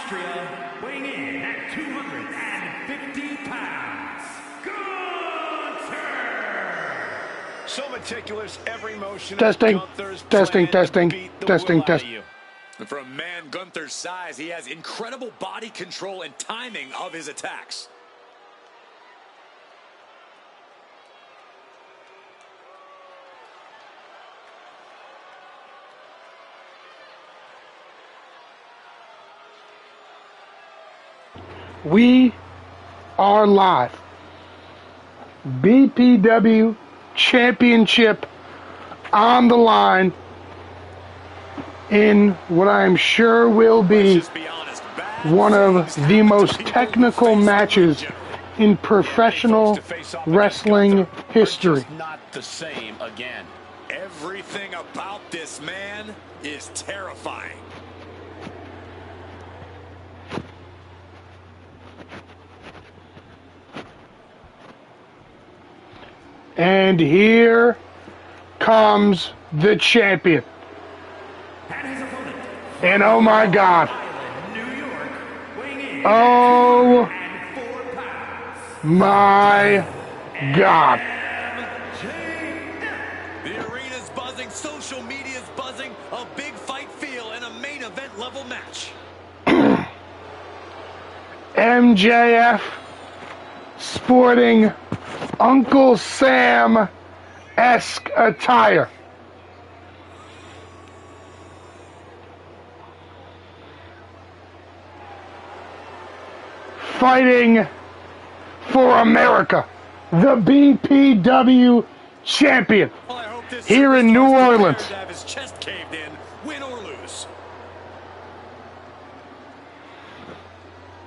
Austria, weighing in at 250 pounds, Gunther! So meticulous, every motion. Testing, testing. And for a man Gunther's size, he has incredible body control and timing of his attacks. We are live. BPW Championship on the line in what I am sure will be one of the most technical matches in professional wrestling history. Not the same again. Everything about this man is terrifying. And here comes the champion. And oh my God. Oh my God. The arena's buzzing, social media's buzzing, a big fight feel and a main event level match. MJF sporting Uncle Sam-esque attire. Fighting for America, the BPW champion, here in New Orleans. Have his chest caved in, win or lose.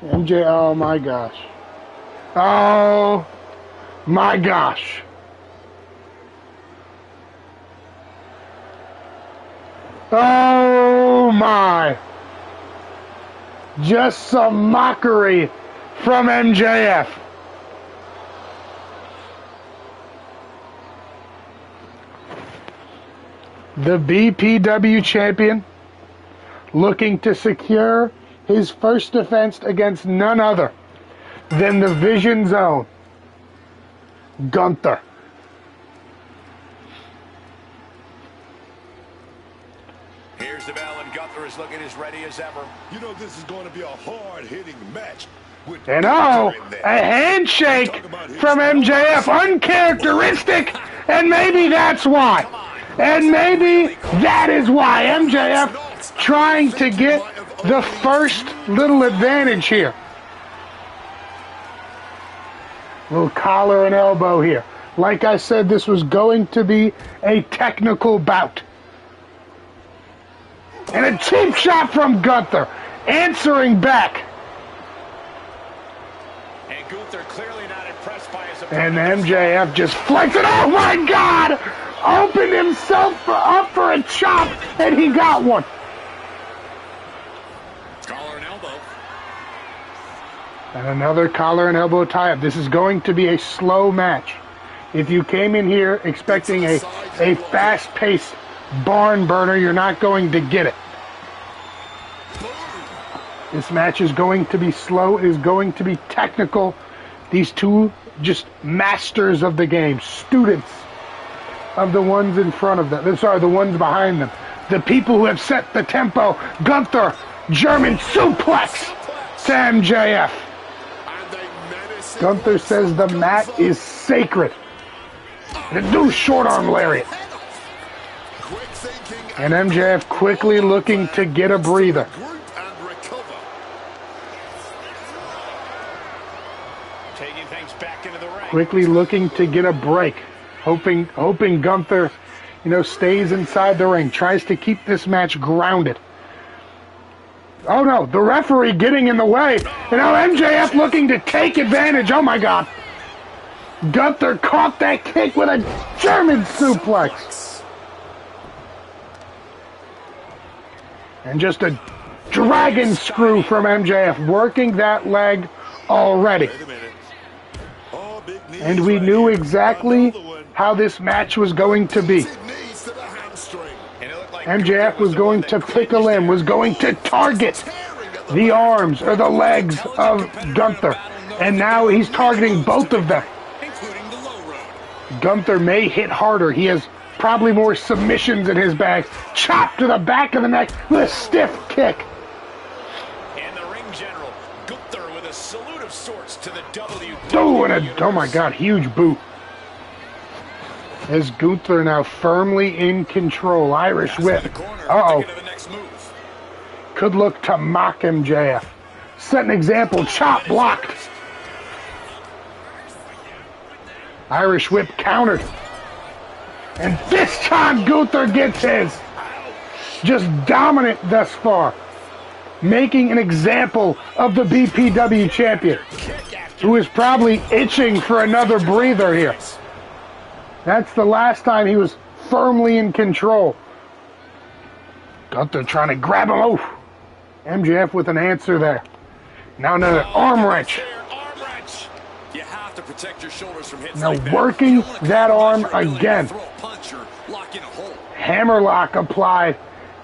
MJ, oh my gosh. Oh my gosh. Oh my. Just some mockery from MJF. The BPW champion looking to secure his first defense against none other than the Vision Zone, Gunther. Here's the bell, and Gunther is looking as ready as ever. You know this is going to be a hard-hitting match. And oh, a handshake from MJF, uncharacteristic, and maybe that's why. And maybe that is why MJF trying to get the first little advantage here. Little collar and elbow here. Like I said, this was going to be a technical bout. And a cheap shot from Gunther, answering back. And Gunther clearly not impressed by his And MJF just flexing. Oh my God! Opened himself up for a chop, and he got one. Collar and elbow. And another collar and elbow tie-up. This is going to be a slow match. If you came in here expecting a fast-paced barn burner, you're not going to get it. This match is going to be slow. It is going to be technical. These two just masters of the game, students of the ones in front of them. Sorry, the ones behind them. The people who have set the tempo. Gunther, German suplex to MJF. Gunther says the mat is sacred. The new short arm lariat. And MJF quickly looking to get a breather. taking things back into the ring. Quickly looking to get a break. Hoping Gunther, stays inside the ring. Tries to keep this match grounded. Oh no, the referee getting in the way. MJF looking to take advantage. Oh my God. Gunther caught that kick with a German suplex. And just a dragon screw from MJF, working that leg already. And we knew exactly how this match was going to be. MJF was going to pickle him, was going to target the arms or the legs of Gunther. And now he's targeting both of them. including the low road. Gunther may hit harder. He has probably more submissions in his bag. Chop to the back of the neck with a stiff kick. And the ring general, Gunther, with a salute of sorts to the WWE. Oh, oh my God, huge boot. As Gunther now firmly in control. Irish whip. Uh-oh. Could look to mock MJF. Set an example. Chop blocked. Irish whip countered. And this time Gunther gets his. Just dominant thus far. Making an example of the BPW champion, who is probably itching for another breather here. That's the last time he was firmly in control. Gunther trying to grab him. Oh, MJF with an answer there. Now another arm wrench. You have to protect your shoulders from hits Now like that. working that arm again. Throw a punch or lock in a hole. Hammerlock applied.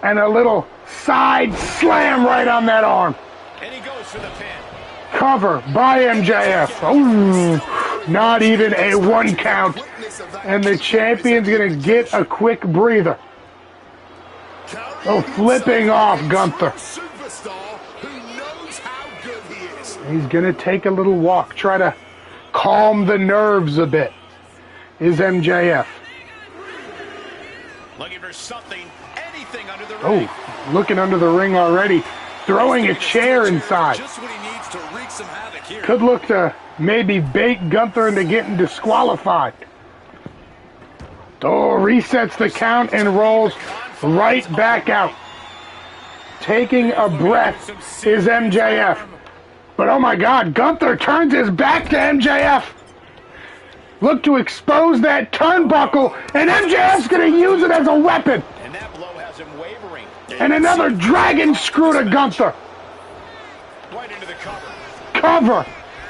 And a little side slam right on that arm. And he goes for the pin. Cover by MJF. Oh, not even a 1 count. And the champion's going to get a quick breather. Oh, flipping off Gunther. Superstar who knows how good he is. He's going to take a little walk, try to calm the nerves a bit, is MJF. Looking for something, anything under the ring. Oh, looking under the ring already. Throwing a chair inside. Just what he needs to wreak some havoc here. Could look to maybe bait Gunther into getting disqualified. Oh, resets the count and rolls right back out. Taking a breath is MJF. But oh my God, Gunther turns his back to MJF. Look to expose that turnbuckle, and MJF's going to use it as a weapon. And that blow has him wavering. And another dragon screw to Gunther. Right into the cover. Cover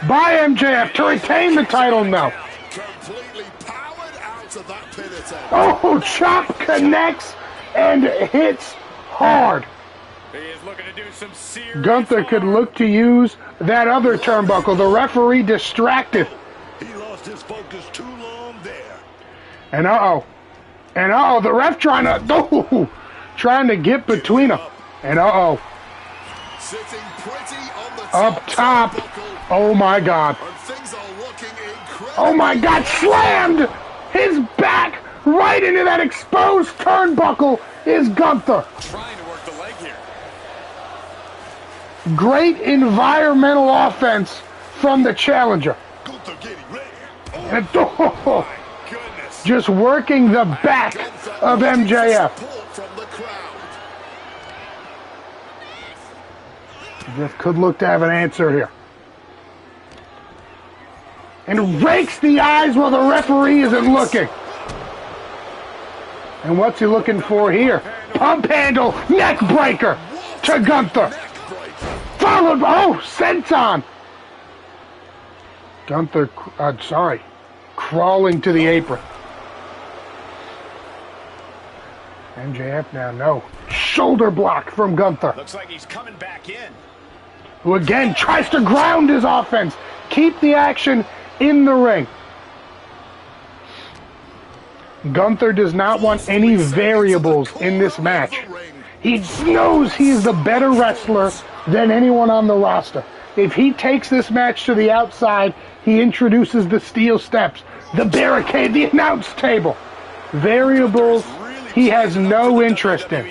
by MJF to retain the title now. Completely powered out of that pin attempt. Oh, chop connects and hits hard. He is looking to do some serious Gunther could look to use that other turnbuckle. The referee distracted. He lost his focus too long there. And the ref trying to get between them. And Sitting pretty on the up top. turnbuckle, Oh my God. and things are looking incredible. Oh my God, slammed his back right into that exposed turnbuckle is Gunther. Trying to work the leg here. Great environmental offense from the challenger. Gunther getting ready. And Goodness. just working the back of MJF. Support from the crowd. Just could look to have an answer here. And rakes the eyes while the referee isn't looking. And what's he looking for here? Pump handle, neck breaker to Gunther. Followed, senton. Gunther, crawling to the apron. MJF now, no. Shoulder block from Gunther, Looks like he's coming back in. who again tries to ground his offense. Keep the action in the ring. Gunther does not want any variables in this match. He knows he's the better wrestler than anyone on the roster. If he takes this match to the outside, he introduces the steel steps, the barricade, the announce table. Variables he has no interest in.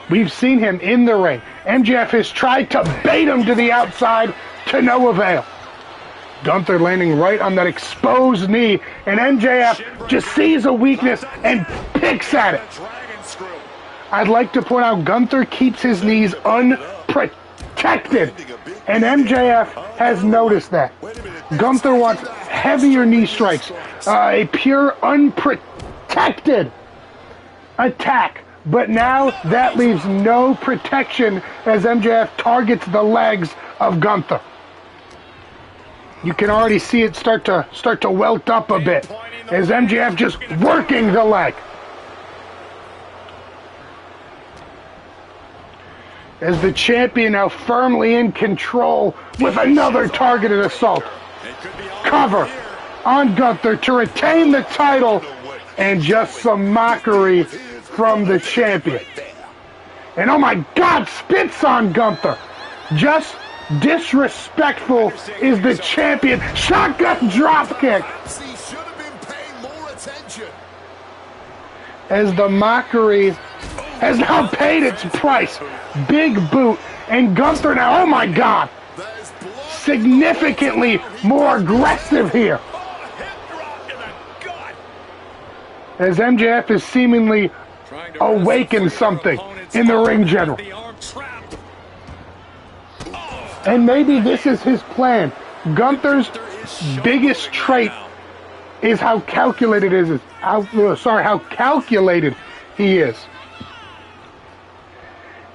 We've seen him in the ring. MJF has tried to bait him to the outside to no avail. Gunther landing right on that exposed knee, and MJF just sees a weakness and picks at it. I'd like to point out Gunther keeps his knees unprotected, and MJF has noticed that. Gunther wants heavier knee strikes, a pure unprotected attack. But now that leaves no protection as MJF targets the legs of Gunther. You can already see it start to welt up a bit as MJF just working the leg. As the champion now firmly in control with another targeted assault. Cover on Gunther to retain the title, and just some mockery from the champion. And oh my God, spits on Gunther. Just disrespectful is the champion. Shotgun dropkick. He should have been paying more attention. As the mockery has now paid its price. Big boot, and Gunther now, oh my God, significantly more aggressive here. As MJF is seemingly awakened something in the ring general. And maybe this is his plan. Gunther's biggest trait is how calculated how calculated he is.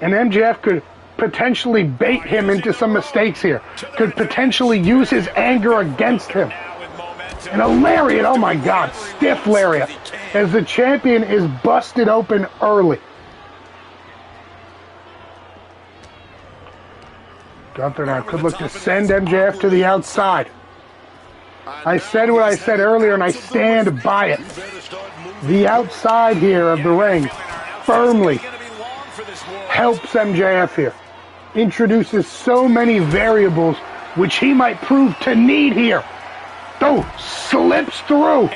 And MJF could potentially bait him into some mistakes here. Could potentially use his anger against him. And a lariat, oh my God, stiff lariat, as the champion is busted open early. Gunther now could look to send MJF to the outside. I said what I said earlier, and I stand by it. The outside here of the ring firmly helps MJF here. Introduces so many variables which he might prove to need here. Oh, slips through.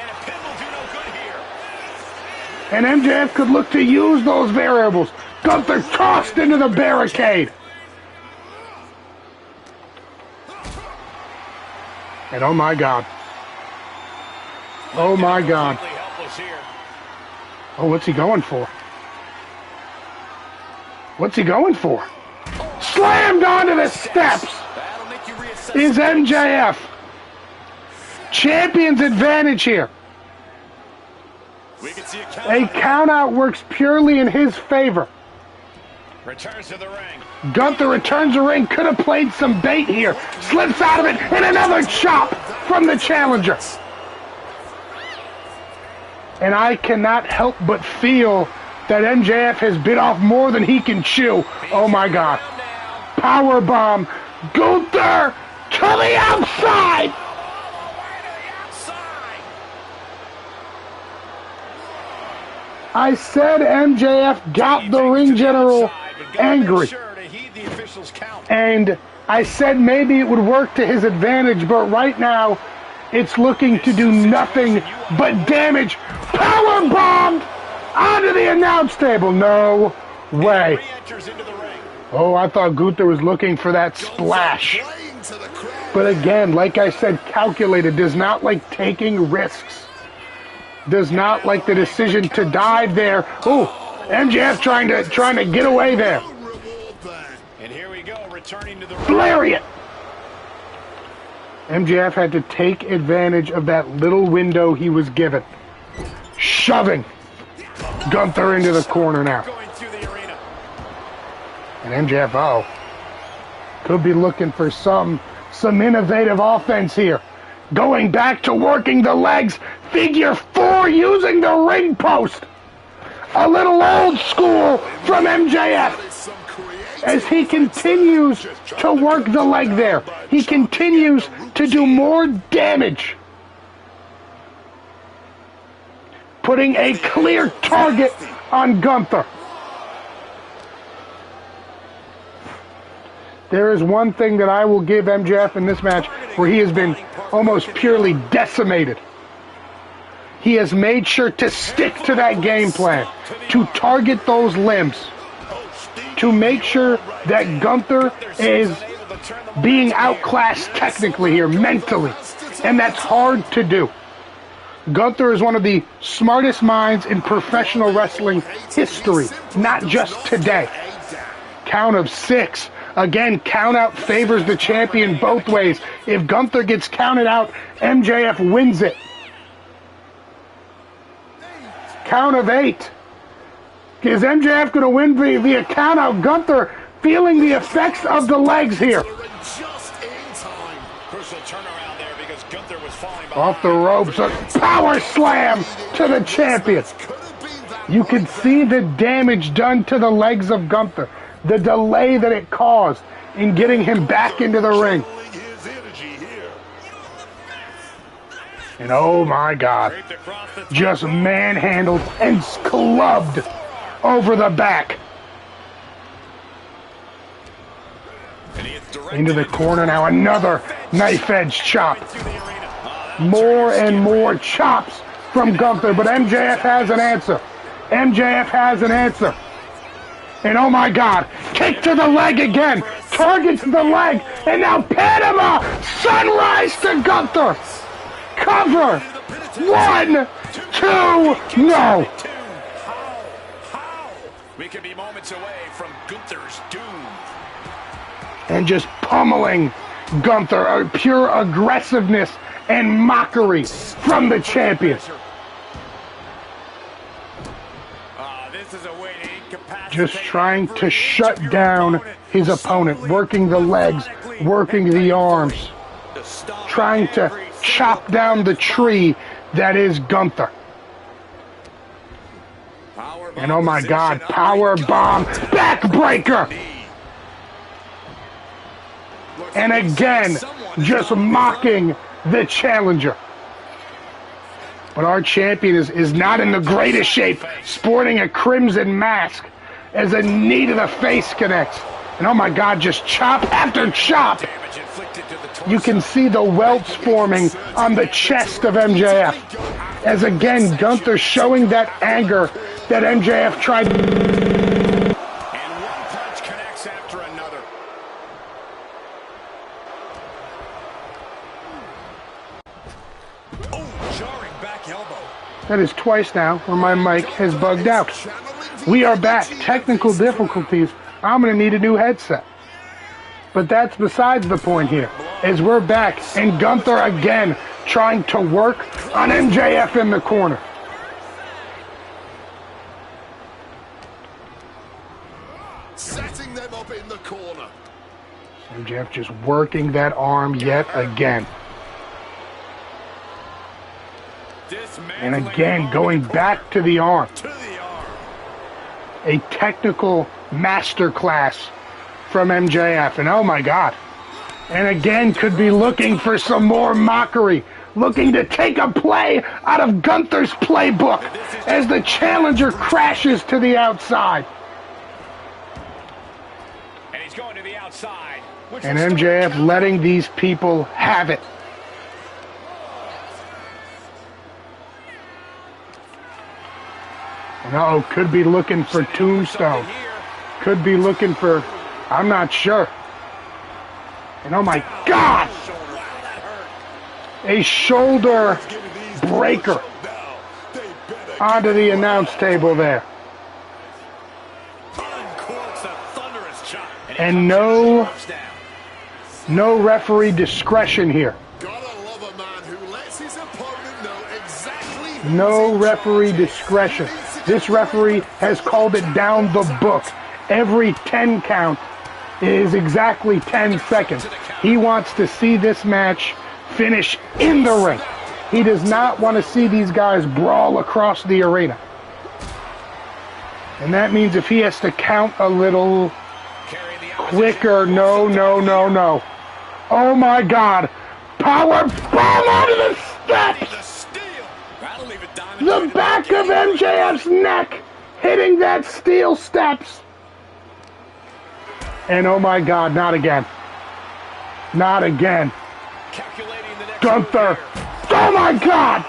And MJF could look to use those variables. Gunther tossed into the barricade. And oh my God. Oh my God. Oh, what's he going for? What's he going for? Slammed onto the steps is MJF. Champion's advantage here. A countout works purely in his favor. Returns to the ring. Gunther returns the ring. Could have played some bait here. Slips out of it, and another chop from the challenger. And I cannot help but feel that MJF has bit off more than he can chew. Oh my God. Power bomb. Gunther to the outside. I said MJF got the ring general angry. And I said maybe it would work to his advantage, but right now it's looking to do nothing but damage. Power bombed onto the announce table. No way. Oh, I thought Gunther was looking for that splash. But again, like I said, calculated, does not like taking risks. Does not like the decision to dive there. Oh, MJF trying to get away there. And here we go, returning to the Lariat. MJF had to take advantage of that little window he was given. Shoving Gunther into the corner now. And MJF, oh, could be looking for some innovative offense here. Going back to working the legs. Figure 4 using the ring post. A little old school from MJF. As he continues to work the leg there. He continues to do more damage. Putting a clear target on Gunther. There is one thing that I will give MJF in this match where he has been almost purely decimated. He has made sure to stick to that game plan, to target those limbs, to make sure that Gunther is being outclassed technically here, mentally, and that's hard to do. Gunther is one of the smartest minds in professional wrestling history, not just today. Count of 6. Again, count out favors the champion both ways. If Gunther gets counted out, MJF wins it. Count of 8. Is MJF going to win via count out? Gunther feeling the effects of the legs here. Off the ropes, a power slam to the champion. You can see the damage done to the legs of Gunther. the delay that it caused in getting him back into the ring. His energy here. And oh my God, just manhandled and clubbed over the back. Into the corner now, another knife edge chop. More and more chops from Gunther, but MJF has an answer. MJF has an answer. And oh my God, kick to the leg again. Targets the leg, and now Panama sunrise to Gunther. Cover. 1, 2, no. How? We could be moments away from Gunther's doom. And just pummeling Gunther, pure aggressiveness and mockery from the champion. This is a way to incapacitate. Just trying to shut down his opponent, working the legs, working the arms, trying to chop down the tree that is Gunther. And oh my God, power bomb, backbreaker. And again, just mocking the challenger. But our champion is not in the greatest shape, sporting a crimson mask as a knee to the face connects. And oh my God, just chop after chop. You can see the welts forming on the chest of MJF. As again, Gunther showing that anger that MJF tried. And one punch connects after another. Oh, jarring back elbow. That is twice now where my mic has bugged out. We are back. Technical difficulties. I'm going to need a new headset. But that's besides the point here, as we're back, and Gunther again trying to work on MJF in the corner. Setting them up in the corner. MJF just working that arm yet again. And again, going back to the arm. A technical masterclass from MJF. And oh my God. And again, could be looking for some more mockery. Looking to take a play out of Gunther's playbook as the challenger crashes to the outside. And he's going to the outside. And MJF letting these people have it. No, could be looking for Tombstone. Could be looking for, I'm not sure. And oh my God! A shoulder breaker onto the announce table there. And no referee discretion here. No referee discretion. This referee has called it down the book. Every 10 count is exactly 10 seconds. He wants to see this match finish in the ring. He does not want to see these guys brawl across the arena. And that means if he has to count a little quicker, no. Oh my God. Power bomb onto the steps. The back of MJF's neck hitting that steel steps. And oh my God, not again. Not again. Gunther. Oh my God.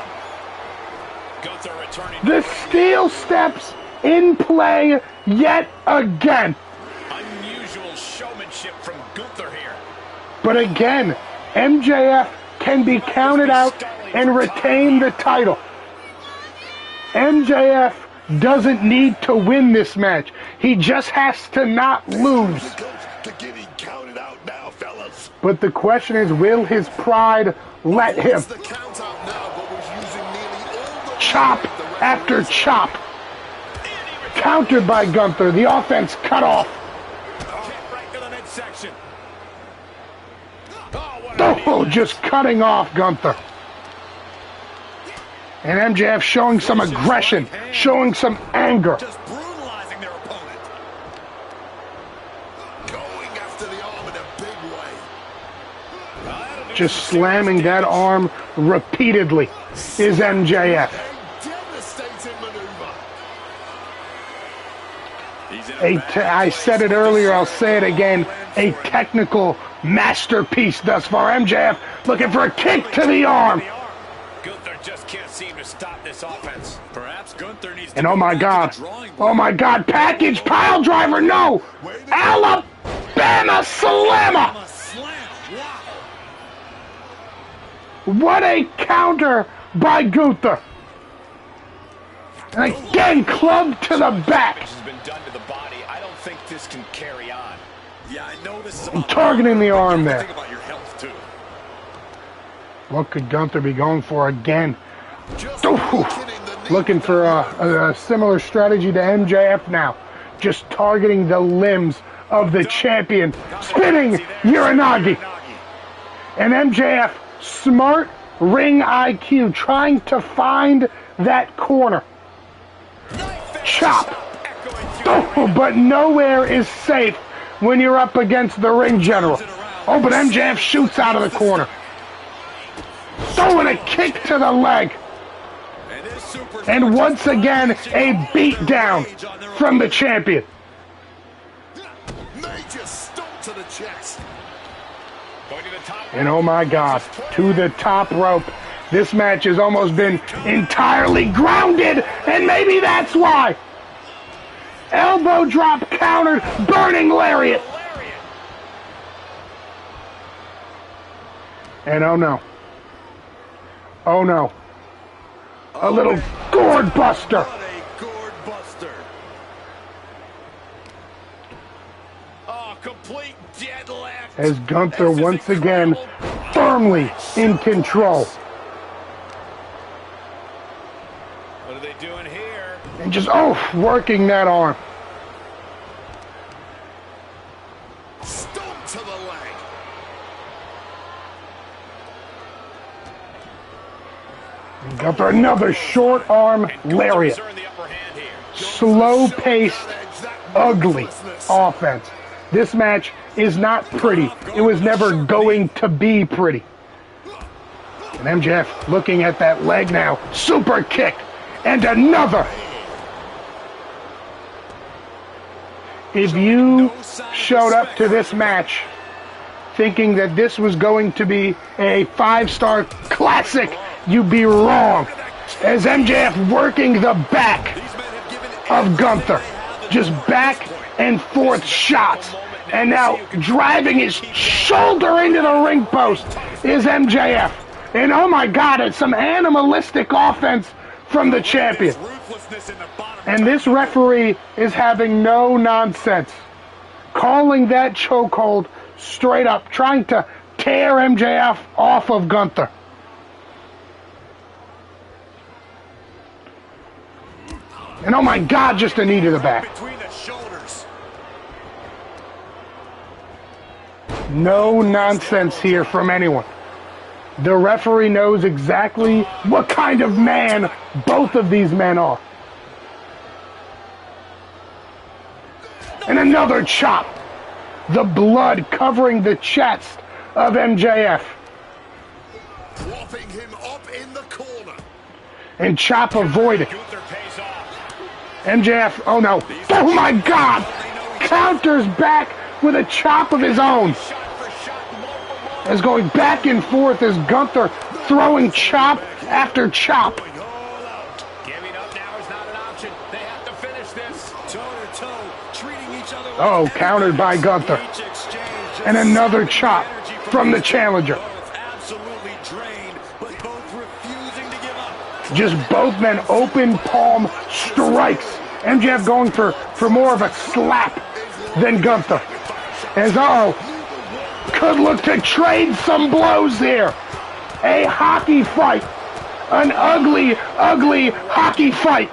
The steel steps in play yet again. Unusual showmanship from Gunther here. But again, MJF can be counted out and retain the title. MJF doesn't need to win this match. He just has to not lose. But the question is, will his pride let him? Chop after chop. Countered by Gunther. The offense cut off. Oh, just cutting off Gunther. And MJF showing some aggression, showing some anger. Just brutalizing their opponent. just slamming that arm repeatedly, is MJF. Devastating maneuver. I said it earlier, I'll say it again, a technical masterpiece thus far. MJF looking for a kick to the arm. Gunther just can't seem to stop this offense. Perhaps Gunther needs to And oh my God, package pile driver, no! Alabama Slammer! What a counter by Gunther. And again, club to the back. This has been done to the body. I don't think this can carry on. Yeah, I know this is Targeting the arm there. Think about your health too. What could Gunther be going for again? Looking for a similar strategy to MJF now. Just targeting the limbs of the champion. Spinning Uranagi. And MJF, smart ring IQ, trying to find that corner. Chop. But nowhere is safe when you're up against the ring general. Oh, but MJF shoots out of the corner. Throwing a kick to the leg. And once again, a beatdown from the champion. Major stomp to the chest. And oh my God, to the top rope. This match has almost been entirely grounded, and maybe that's why. Elbow drop countered, burning lariat. And oh no. Oh no. A little gourd buster. What a gourd buster. Oh, complete deadlift. As Gunther once again firmly in control. What are they doing here? And just, working that arm. Stomp to the leg. And Gunther, another short arm lariat. Gunther's earned the upper hand here. Slow-paced, ugly offense. This match is not pretty. It was never going to be pretty. And MJF looking at that leg now. Super kick. And another. If you showed up to this match thinking that this was going to be a 5-star classic, you'd be wrong. As MJF working the back of Gunther. Just back and forth shots. And now driving his shoulder into the ring post is MJF. And oh my God, it's some animalistic offense from the champion. And this referee is having no nonsense. Calling that chokehold straight up, trying to tear MJF off of Gunther. And oh my God, just a knee to the back. Between the shoulders. No nonsense here from anyone. The referee knows exactly what kind of man both of these men are. And another chop. The blood covering the chest of MJF. Propping him up in the corner. And chop avoided. Gunther pays off. MJF, oh no. Oh my God. Counters back with a chop of his own. As going back and forth as Gunther throwing chop after chop. Giving up now is not an option. They have to finish this. Toe-to-toe, treating each other like Oh, countered by Gunther. each exchange. And another chop from the challenger. Both absolutely drained, but both refusing to give up. Just both men open palm strikes. MJF going for more of a slap than Gunther. As could look to trade some blows here. A hockey fight. An ugly, ugly hockey fight.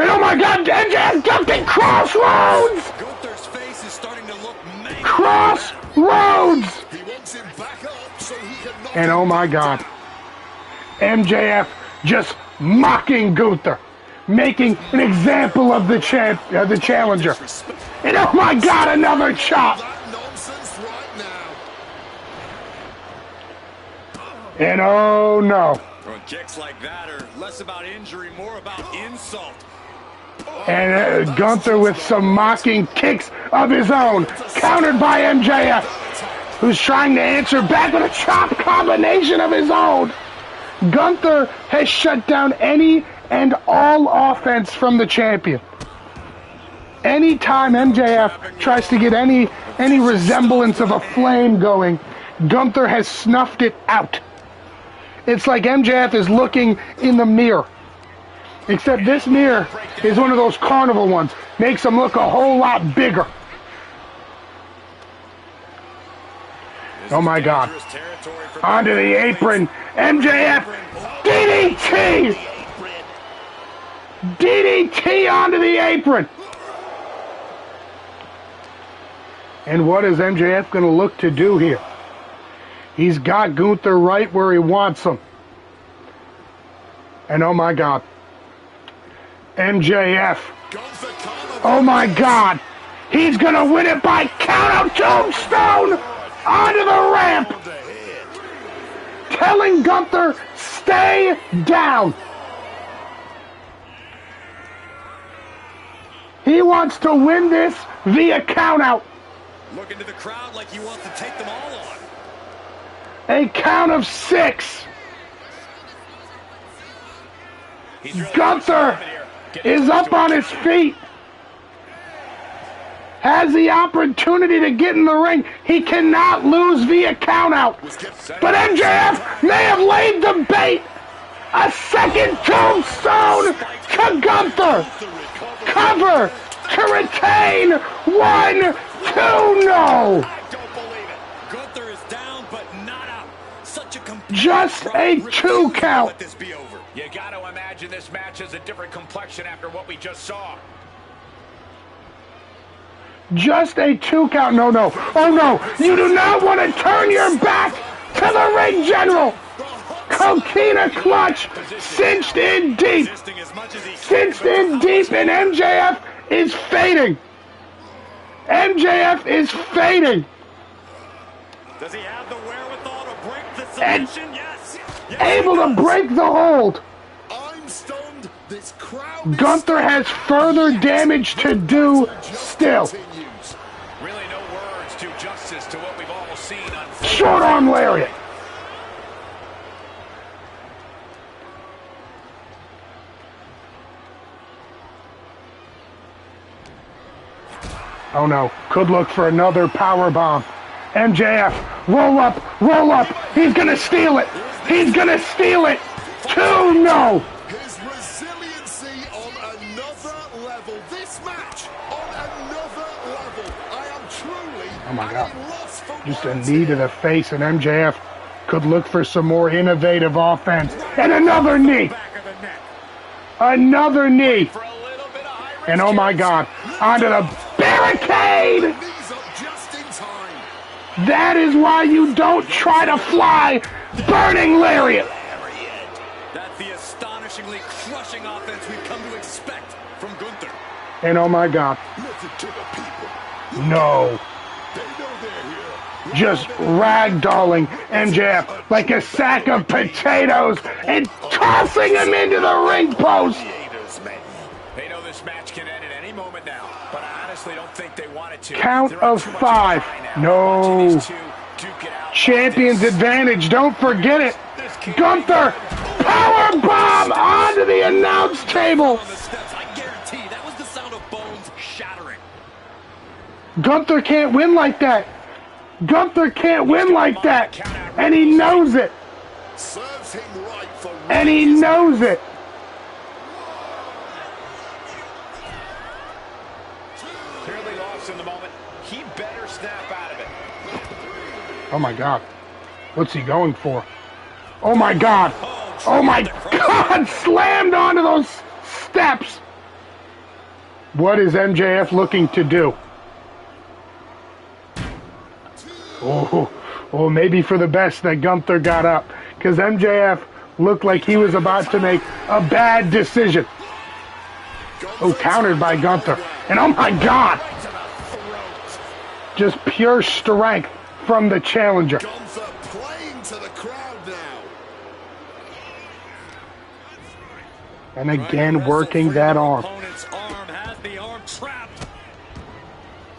And oh my God, MJF jumping crossroads! Gunther's face is starting to look mangled. Crossroads! He wants him back up so he can knock And him oh my God, MJF just mocking Gunther, making an example of the challenger. And oh my God, another chop! that nonsense right now. And oh no. Well, kicks like that are less about injury, more about insult. And Gunther with some mocking kicks of his own, countered by MJF, who's trying to answer back with a chop combination of his own. Gunther has shut down any and all offense from the champion. Anytime MJF tries to get any resemblance of a flame going, Gunther has snuffed it out. It's like MJF is looking in the mirror. Except this mirror is one of those carnival ones. Makes him look a whole lot bigger. Oh my God. Onto the apron. MJF. DDT! DDT onto the apron. And what is MJF going to look to do here? He's got Gunther right where he wants him. And oh my God. MJF. Oh my God. He's going to win it by count-out tombstone onto the ramp. Telling Gunther, stay down. He wants to win this via count-out. Looking to the crowd like he wants to take them all on. A count of 6. Gunther is up on his feet. Has the opportunity to get in the ring. He cannot lose via countout. But MJF may have laid the bait. A second tombstone to Gunther. Cover to retain. 1, 2, no. Gunther is down, but not out. Such a just a 2 count. You got to imagine this match has a different complexion after what we just saw. Just a 2 count. No, no. Oh, no. You do not want to turn your back to the ring general. Coquina clutch. Cinched in deep. Cinched in deep, and MJF is fading. MJF is fading. Does he have the wherewithal to break the submission? Yes. Able to break the hold. I'm stunned. This crowd Gunther has further damage to do still. Really no words do justice to what we've all seen on Short arm lariat. Oh no, could look for another power bomb. MJF, roll up, roll up. He's gonna steal it. He's gonna steal it. 2, no. His resiliency on another level. This match on another level. I am truly Oh my God. at a loss for Just a words knee to here. the face, and MJF could look for some more innovative offense. And another knee. Another knee. for a little bit of high risk. And oh my God, onto the barricade. Knees up just in time. That is why you don't try to fly. Burning lariat. That's the astonishingly crushing offense we've come to expect from Gunther. And oh my God, Listen to the people. no. They know they're here. Just ragdolling MJF like a sack of potatoes and tossing him into the ring post. They know this match can end at any moment now, but I honestly don't think they want it to. Count They're on of too much 5. high now. No. Watching these two duke it out. Champion's advantage, don't forget it. Gunther, power bomb onto the announce table. On the steps, I guarantee that was the sound of bones shattering. Gunther can't win like that. Gunther can't win like that. And he knows it. Serves him right for And he knows it. Clearly lost in the moment. He better snap out of it. Oh my God. What's he going for? Oh my God. Oh my God. Slammed onto those steps. What is MJF looking to do? Oh, maybe for the best that Gunther got up, because MJF looked like he was about to make a bad decision. Oh, countered by Gunther. And oh my God. Just pure strength from the challenger. Gunther playing to the crowd now. And again, working that arm. Opponent's arm has the arm trapped.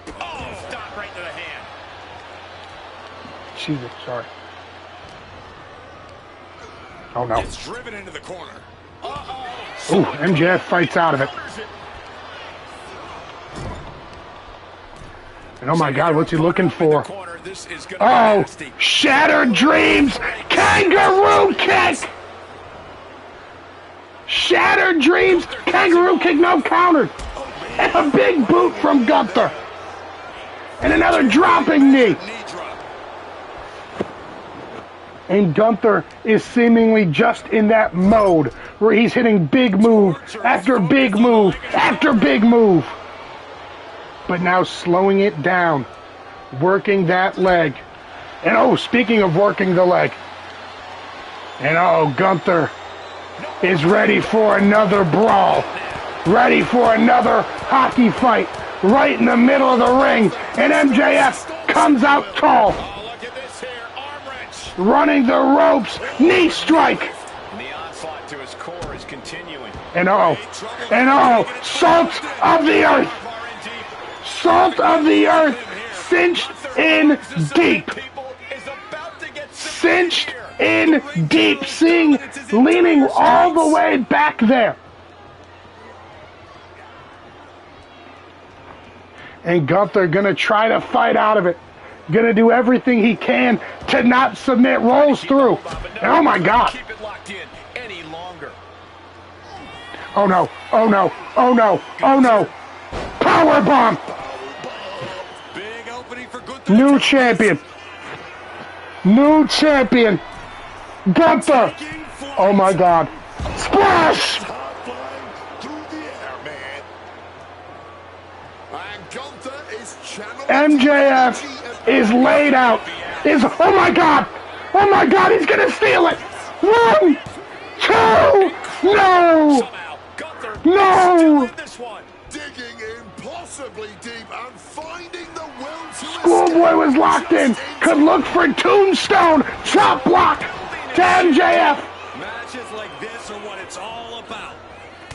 Oh, stop right to the hand. Jesus, sorry. Oh no. It's driven into the corner. Ooh, MJF fights out of it. And oh my God, what's he looking for? This is gonna be Oh, nasty. Shattered Dreams, kangaroo kick! Shattered Dreams, kangaroo kick, no countered. And a big boot from Gunther. And another dropping knee. Knee drop. And Gunther is seemingly just in that mode where he's hitting big move after big move after big move. But now slowing it down, working that leg. And oh, speaking of working the leg. And oh, Gunther is ready for another brawl. Ready for another hockey fight right in the middle of the ring. And MJF comes out tall. Oh, look at this here. Arm wrench. Running the ropes, knee strike. And the onslaught to his core is continuing. And oh, salt of the earth. Salt of the earth, cinched in deep. Cinched in deep, leaning all the way back there. And Gunther gonna try to fight out of it. Gonna do everything he can to not submit, rolls through. And oh my God. Keep it locked in any longer. Oh no, oh no, oh no, oh no. Powerbomb. Big opening for Gunther. New champion. New champion. Gunther. Oh my God. Splash. Top line through the air, man. And Gunther is channeling MJF is laid out. Oh my God. Oh my God, he's gonna steal it. 1, 2, no. Somehow, Gunther No. doing this one. digging impossibly deep and finding the will to Schoolboy was locked in. Could look for Tombstone. Chop block to MJF. Matches like this are what it's all about.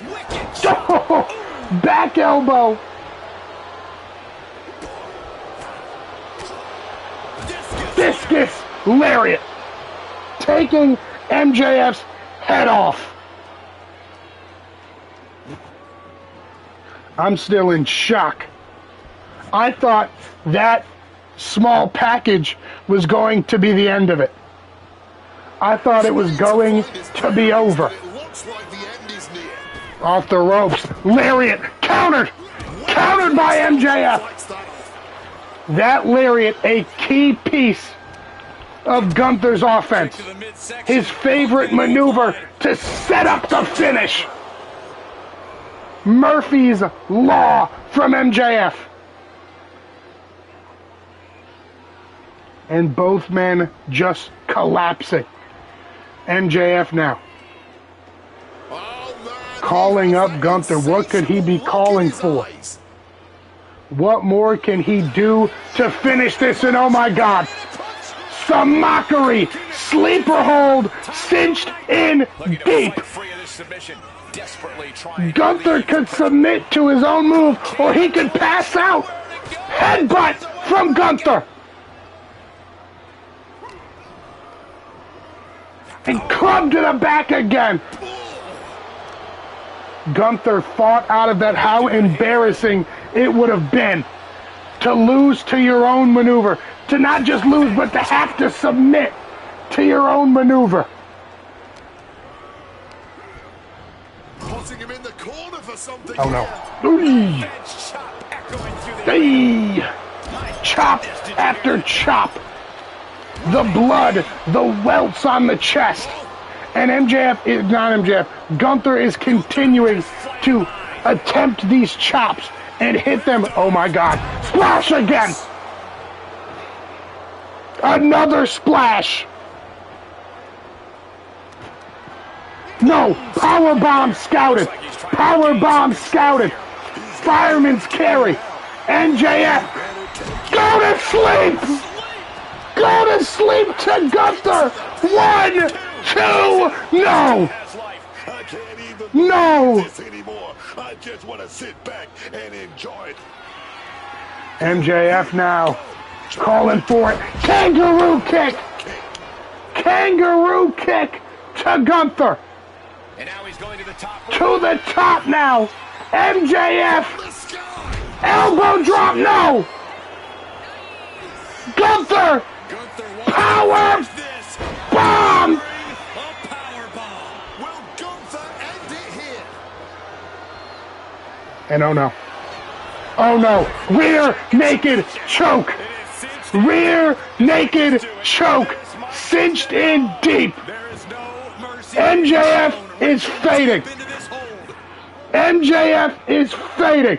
Wicked Oh, back elbow. Discus lariat. Taking MJF's head off. I'm still in shock. I thought that small package was going to be the end of it. I thought it was going to be over. It looks like the end is near. Off the ropes. Lariat. Countered. Countered by MJF. Fights that off. That lariat, a key piece of Gunther's offense. to the midsection. His favorite maneuver to set up the finish. Murphy's Law from MJF. And both men just collapsing. MJF now Oh, man, calling he up has Gunther. What could he be look in calling his for? eyes. What more can he do to finish this? And oh my God, some mockery. Sleeper hold, cinched in Looking to deep. fight free of this submission. Desperately trying. Gunther could submit to his own move, or he could pass out. Headbutt from Gunther. And club to the back again. Gunther fought out of that. How embarrassing it would have been to lose to your own maneuver. To not just lose, but to have to submit to your own maneuver. Putting him in the corner for something. Oh no. here. Ooh. Chop echoing through the Hey. Chop after chop. The blood, the welts on the chest. And MJF is not MJF. Gunther is continuing to attempt these chops and hit them. Oh my God. Splash again. Another splash. No. Powerbomb scouted. Powerbomb scouted. Fireman's carry. MJF. Go to sleep. Go to sleep to Gunther. 1, 2, no. I can't even No! This anymore. I just want to sit back and enjoy it. MJF now calling for it. Kangaroo kick! Kangaroo kick to Gunther. And now he's going to the top. To the top now. MJF. The sky. Elbow drop. No. Gunther. Power This bomb. a power bomb. Will Gunther end it here? And oh no. Oh no. Rear naked choke. Rear naked choke. Cinched in deep. There is no mercy. MJF is fading. Into this hold. MJF is fading.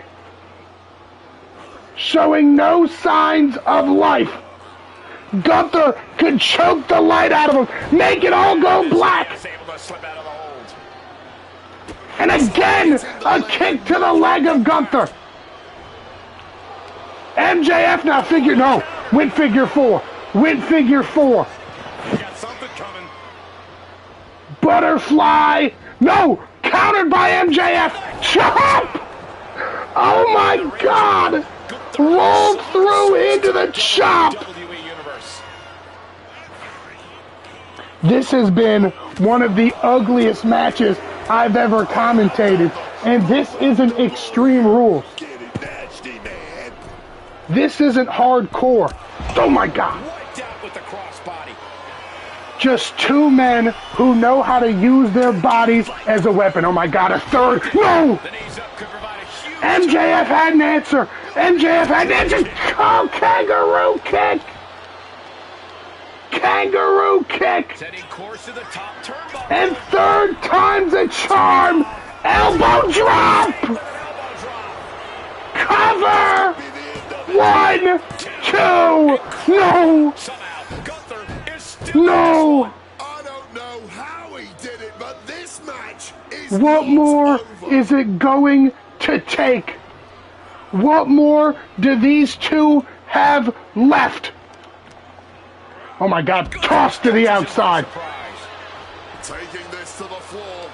Showing no signs of life. Gunther could choke the light out of him. Make it all go black. He's able to slip out of the hold. And again, a kick to the leg of Gunther. MJF now went figure four. Went figure four. You got something coming. Butterfly. No, countered by MJF. Chop. Oh my God. Rolled through into the chop. WWE Universe. This has been one of the ugliest matches I've ever commentated. And this isn't Extreme Rules. Get it nasty, man. This isn't hardcore. Oh my God. Wiped out with the crossbody. Just two men who know how to use their bodies as a weapon. Oh my God, a third. No! The knees up could provide a huge. MJF had an answer. MJF had an answer. Oh, kangaroo kick. Kangaroo kick. Setting course to the top turnbuckle. And third time's a charm. Elbow drop. Cover. 1, 2. No. Somehow, Gunther is still. No. I don't know how he did it, but this match is What not more over. is it going to take? What more do these two have left? Oh my God, tossed to the outside. Taking this to the floor.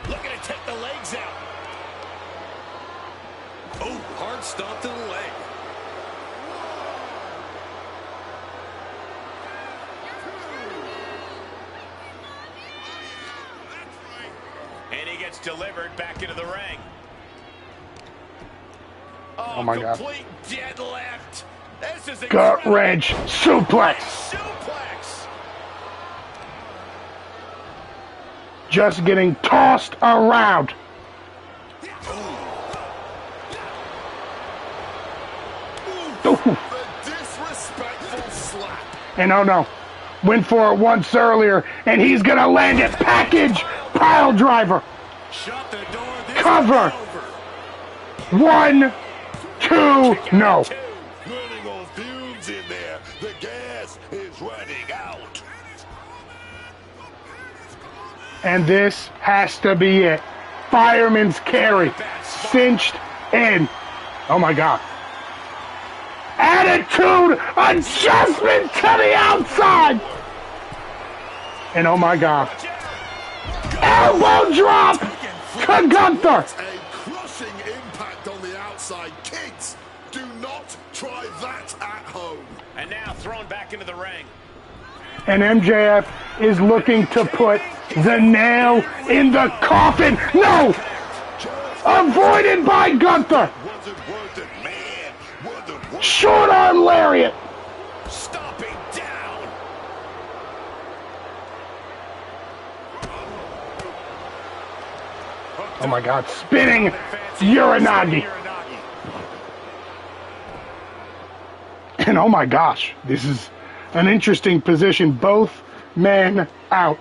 Looking to take the legs out. Oh, hard stomp to the leg. And he gets delivered back into the ring. Oh my God. Complete deadlift. This is Gut incredible. wrench, suplex. Suplex. Just getting tossed around. Ooh. The disrespectful slap. And oh no, went for it once earlier, and he's gonna land it. Package pile driver. Shut the door. This Cover. is over. 1, 2, no. Running on fumes in there. The gas is running out. And this has to be it. Fireman's carry. Cinched in. Oh my God. Attitude adjustment to the outside. And oh my God. Elbow drop to Gunther. A crushing impact on the outside. Kids, do not try that at home. And now thrown back into the ring. And MJF is looking to put the nail in the coffin. No! Avoided by Gunther. Wasn't worth it, man. Wasn't worth it. Short arm lariat. Stomping down. Oh my God, spinning Uranagi. And oh my gosh, this is an interesting position. Both men out.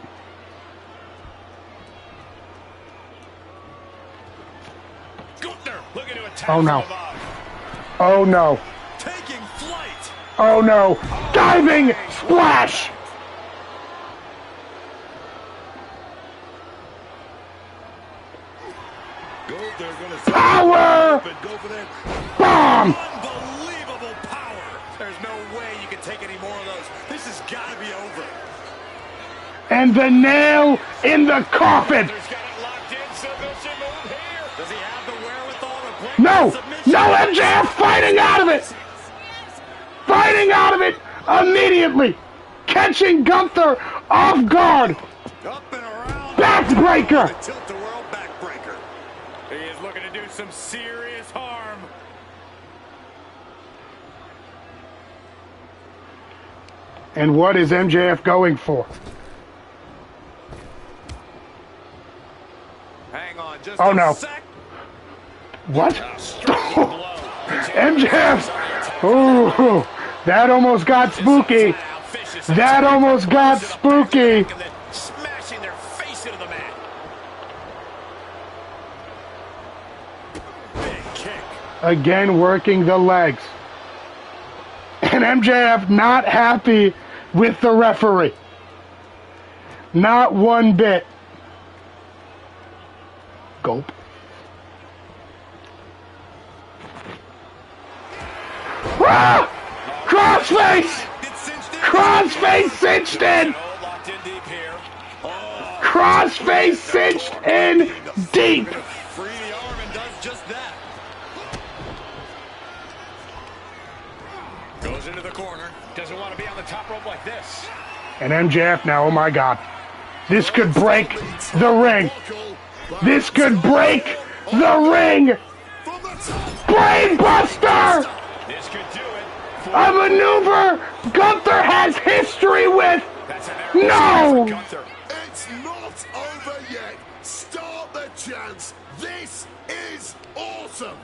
Gunther looking to attack Oh no. from above. Oh no. Taking flight. Oh no. Diving splash. Power bomb. Unbelievable power. There's no way you can take any more of those. This has got to be over. And the nail in the coffin. Gunther's got it Does he have the wherewithal to break No! the submission? No, MJF fighting out of it! Fighting out of it immediately! Catching Gunther off guard! Up and around. Backbreaker! Tilt-a-whirl backbreaker. He is looking to do some serious harm. And what is MJF going for? Hang on just Oh, a no. sec. What? MJF! Oh, that almost got spooky. That almost got spooky. Smashing their face into the mat. Big kick. Again working the legs. And MJF not happy with the referee. Not one bit. Gulp. Ah! Crossface! Crossface cinched in! Oh, locked in deep here. Oh, Crossface cinched in deep! free the arm and does just that. Goes into the corner. Doesn't want to be on the top rope like this. And MJF now, oh my God. This could break the ring. This could break the ring! From the top. Brain Buster! This could do it. A maneuver Gunther has history with! That's an arrow No! for Gunther. It's not over yet. Start the chance. This is awesome.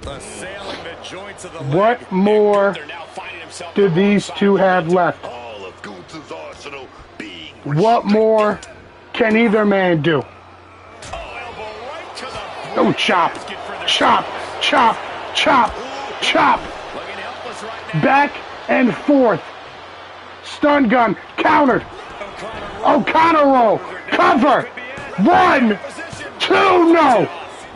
Assailing the joints of the What leg. more Gunther now finding himself do on the these wrong two side of have the left? All of Gunther's arsenal being What more can either man do? Oh, elbow right to the Oh, chop, basket for their chop, chop, chop, chop. looking helpless right now. Back and forth. Stun gun, countered. O'Connor roll, cover. 1, 2, no.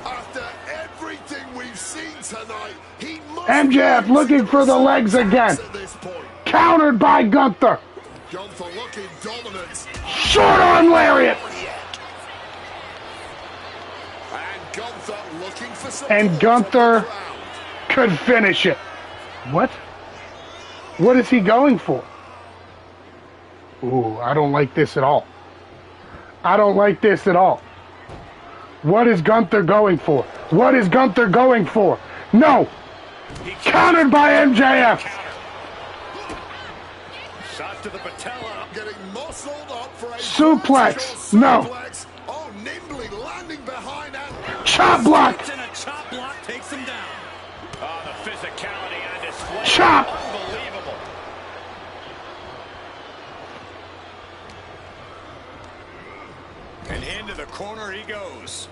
After everything we've seen tonight, he must MJF looking for the legs again. at this point. Countered by Gunther. Gunther looking dominant. Short arm lariat. And Gunther looking for support And from Gunther the crowd. could finish it. What? What is he going for? Ooh, I don't like this at all. I don't like this at all. What is Gunther going for? What is Gunther going for? No! Countered by MJF! Shot to the patella. Getting muscled up for a Suplex. vertical No. suplex. Oh, nimbly landing behind and Chop block! And a chop block takes him down. Oh, the physicality on display. Chop! Unbelievable. And into the corner he goes.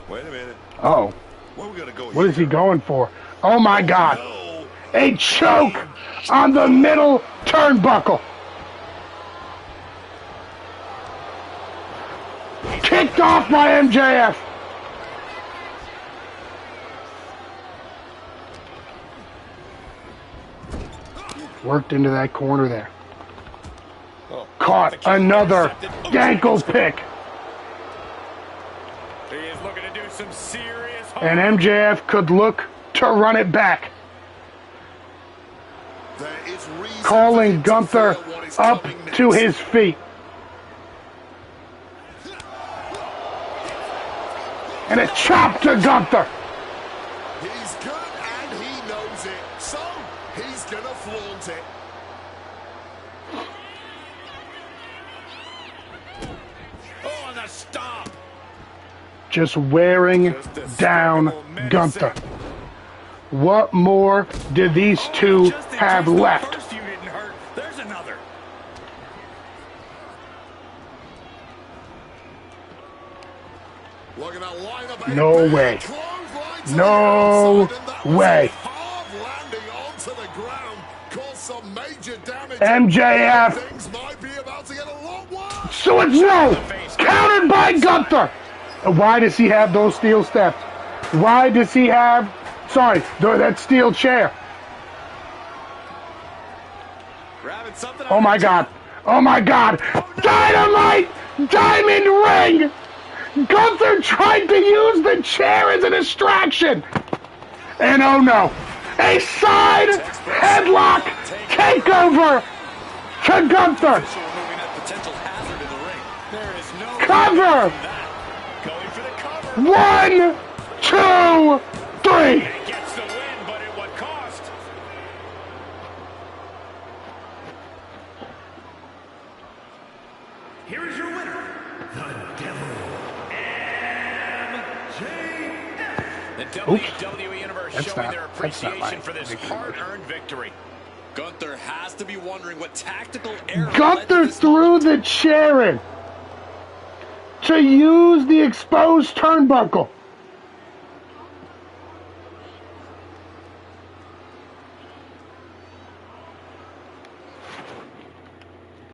Wait a minute. Oh, where are we gonna go? what is he going for? Oh my God! No. A choke on the middle turnbuckle! Kicked off by MJF! Worked into that corner there. Caught another ankle pick. He is looking to do some serious harm. And MJF could look to run it back. There is reason Calling for him to Gunther fear what is up coming to next. his feet. And a chop to Gunther. He's good and he knows it, so he's gonna flaunt it. Oh, and a stomp. Just wearing down Gunther. What more do these two Just in have case the left? first few didn't hurt, there's another. Looking to line up a No big way. clothesline to No the outside, and that was way. a hard landing onto the ground. Caused some major damage. MJF. Things might be about to get a lot worse. So it's no! Countered by Gunther! Why does he have those steel steps? Why does he have... Sorry, that steel chair. Grabbing something Oh out my of God. Oh my God! Dynamite! Diamond ring! Gunther tried to use the chair as a distraction! And oh no! A side headlock takeover to Gunther! Removing that potential hazard in the ring. There is no Cover! Going for the cover. 1, 2, 3! He gets the win, but at what cost? Here is your winner, the Devil, MJF. The WWE Universe That's showing not- their that's not appreciation my for this victory hard-earned victory. Gunther has to be wondering what tactical error led to Gunther this threw moment. the chair in to use the exposed turnbuckle.